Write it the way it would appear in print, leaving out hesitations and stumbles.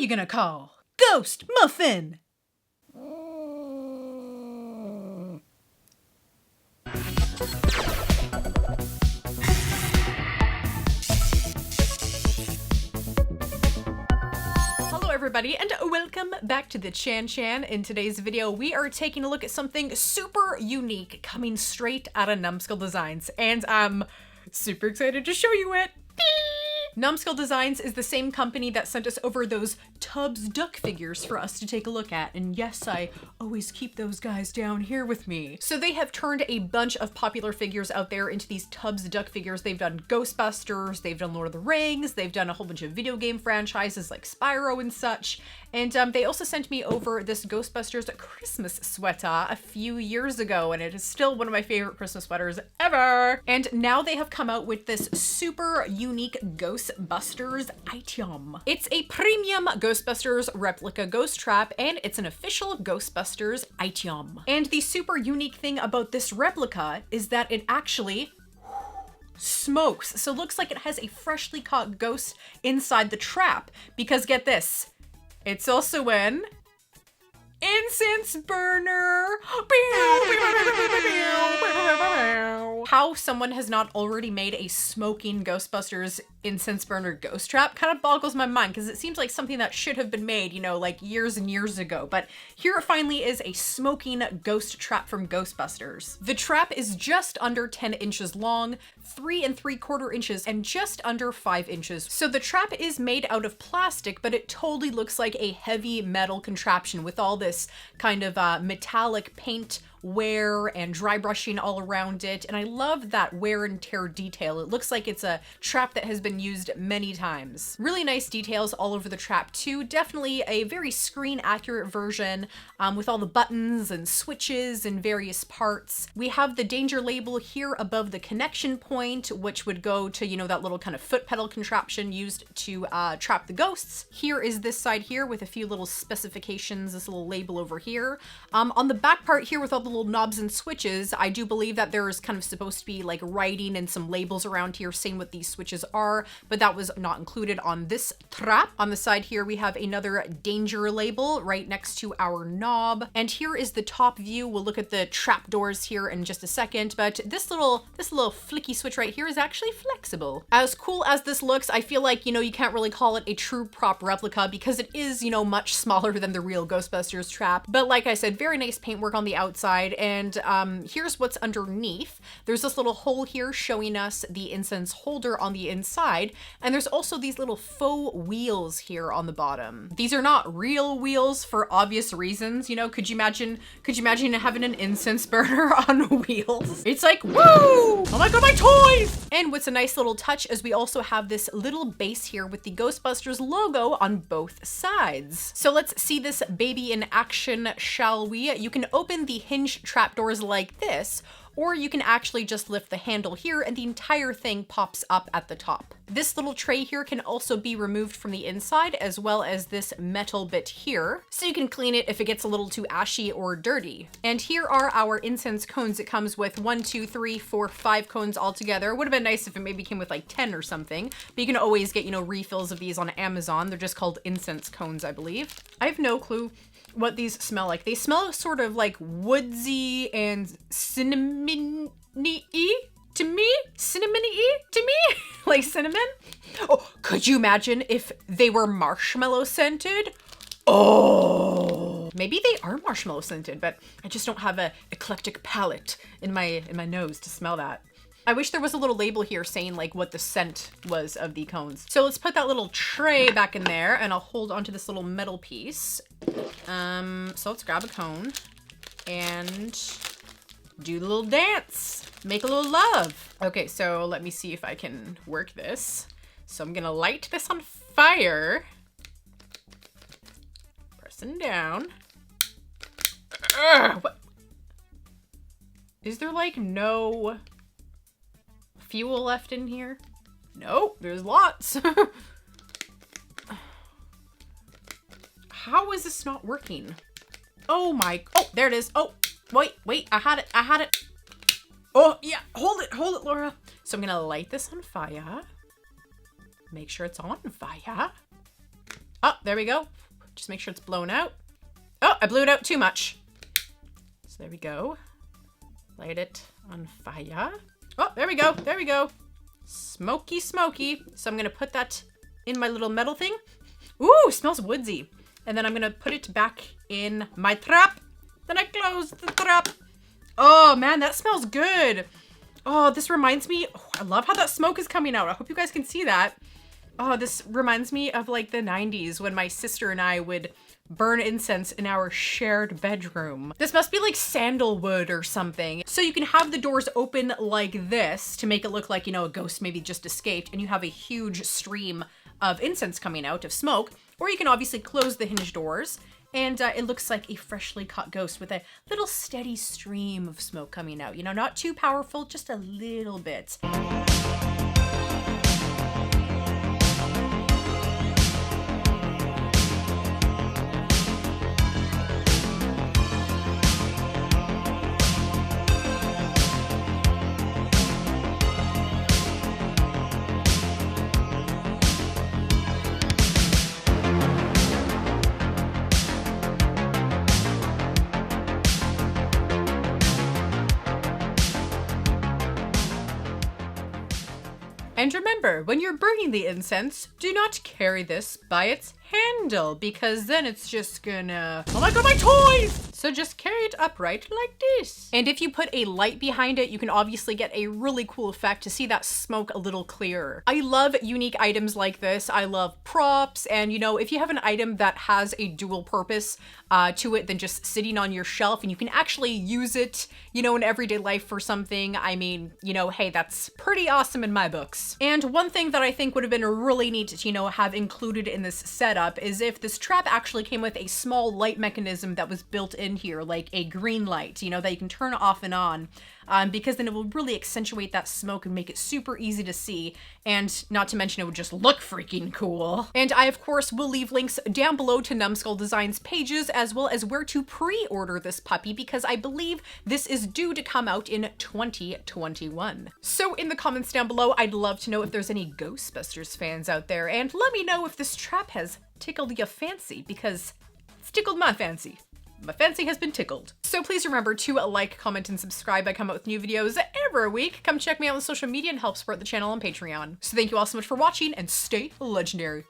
you gonna call? Ghost Muffin! Hello everybody and welcome back to the Chan Chan. In today's video we are taking a look at something super unique coming straight out of Numskull Designs, and I'm super excited to show you it. Numskull Designs is the same company that sent us over those Tubbs duck figures for us to take a look at, and yes, I always keep those guys down here with me. So they have turned a bunch of popular figures out there into these Tubbs duck figures. They've done Ghostbusters, they've done Lord of the Rings, they've done a whole bunch of video game franchises like Spyro and such, and they also sent me over this Ghostbusters Christmas sweater a few years ago, and it is still one of my favorite Christmas sweaters ever. And now they have come out with this super unique Ghostbusters item. It's a premium Ghostbusters replica ghost trap, and it's an official Ghostbusters item. And the super unique thing about this replica is that it actually smokes. So it looks like it has a freshly caught ghost inside the trap, because get this, it's also an incense burner. How someone has not already made a smoking Ghostbusters incense burner ghost trap kind of boggles my mind, because it seems like something that should have been made, you know, like years and years ago. But here it finally is, a smoking ghost trap from Ghostbusters. The trap is just under 10 inches long, 3 3/4 inches, and just under 5 inches. So the trap is made out of plastic, but it totally looks like a heavy metal contraption with all this kind of metallic paint wear and dry brushing all around it, and I love that wear and tear detail. It looks like it's a trap that has been used many times. Really nice details all over the trap too. Definitely a very screen accurate version with all the buttons and switches and various parts. We have the danger label here above the connection point, which would go to, you know, that little kind of foot pedal contraption used to trap the ghosts. Here is this side here with a few little specifications, this little label over here. On the back part here with all the little knobs and switches, I do believe that there is kind of supposed to be like writing and some labels around here saying what these switches are, but that was not included on this trap. On the side here we have another danger label right next to our knob, and here is the top view. We'll look at the trap doors here in just a second, but this little flicky switch right here is actually flexible. As cool as this looks, I feel like, you know, you can't really call it a true prop replica because it is, you know, much smaller than the real Ghostbusters trap, but like I said, very nice paintwork on the outside. And here's what's underneath. There's this little hole here showing us the incense holder on the inside, and there's also these little faux wheels here on the bottom. These are not real wheels for obvious reasons. You know, could you imagine having an incense burner on wheels? It's like, woo! Oh my god, my toys! And what's a nice little touch is we also have this little base here with the Ghostbusters logo on both sides. So let's see this baby in action, shall we? You can open the hinge trapdoors like this, or you can actually just lift the handle here and the entire thing pops up at the top. This little tray here can also be removed from the inside, as well as this metal bit here, so you can clean it if it gets a little too ashy or dirty. And here are our incense cones. It comes with 1, 2, 3, 4, 5 cones all together. Would have been nice if it maybe came with like 10 or something, but you can always get, you know, refills of these on Amazon. They're just called incense cones, I believe. I have no clue what these smell like. They smell sort of like woodsy and cinnamony to me. Cinnamony to me. Like cinnamon. Oh, could you imagine if they were marshmallow scented? Oh, maybe they are marshmallow scented, but I just don't have a eclectic palate in my nose to smell that. I wish there was a little label here saying like what the scent was of the cones. So let's put that little tray back in there, and I'll hold onto this little metal piece. So let's grab a cone and do the little dance. Make a little love. Okay, so let me see if I can work this. So I'm gonna light this on fire. Pressing down. What? Is there like no fuel left in here? Nope, there's lots. How is this not working? Oh my, oh, there it is. Oh, wait, I had it. Oh yeah, hold it, Laura. So I'm gonna light this on fire. Make sure it's on fire. Oh, there we go. Just make sure it's blown out. Oh, I blew it out too much. So there we go. Light it on fire. Oh, there we go. There we go. Smoky, smoky. So I'm going to put that in my little metal thing. Ooh, smells woodsy. And then I'm going to put it back in my trap. Then I close the trap. Oh, man, that smells good. Oh, this reminds me. Oh, I love how that smoke is coming out. I hope you guys can see that. Oh, this reminds me of like the 90s when my sister and I would burn incense in our shared bedroom. This must be like sandalwood or something. So you can have the doors open like this to make it look like, you know, a ghost maybe just escaped and you have a huge stream of incense coming out of smoke. Or you can obviously close the hinge doors and it looks like a freshly caught ghost with a little steady stream of smoke coming out. You know, not too powerful, just a little bit. And remember, when you're burning the incense, do not carry this by its handle because then it's just gonna, oh my god, my toys! So just carry it upright like this. And if you put a light behind it, you can obviously get a really cool effect to see that smoke a little clearer. I love unique items like this. I love props. And you know, if you have an item that has a dual purpose to it than just sitting on your shelf and you can actually use it, you know, in everyday life for something, I mean, you know, hey, that's pretty awesome in my books. And one thing that I think would have been really neat to, you know, have included in this setup is if this trap actually came with a small light mechanism that was built in here, like a green light, you know, that you can turn off and on, because then it will really accentuate that smoke and make it super easy to see. And not to mention, it would just look freaking cool. And I, of course, will leave links down below to Numskull Designs pages, as well as where to pre-order this puppy, because I believe this is due to come out in 2021. So in the comments down below, I'd love to know if there's any Ghostbusters fans out there, and let me know if this trap has tickled your fancy, because it's tickled my fancy. My fancy has been tickled. So please remember to like, comment, and subscribe. I come out with new videos every week. Come check me out on social media and help support the channel on Patreon. So thank you all so much for watching and stay legendary.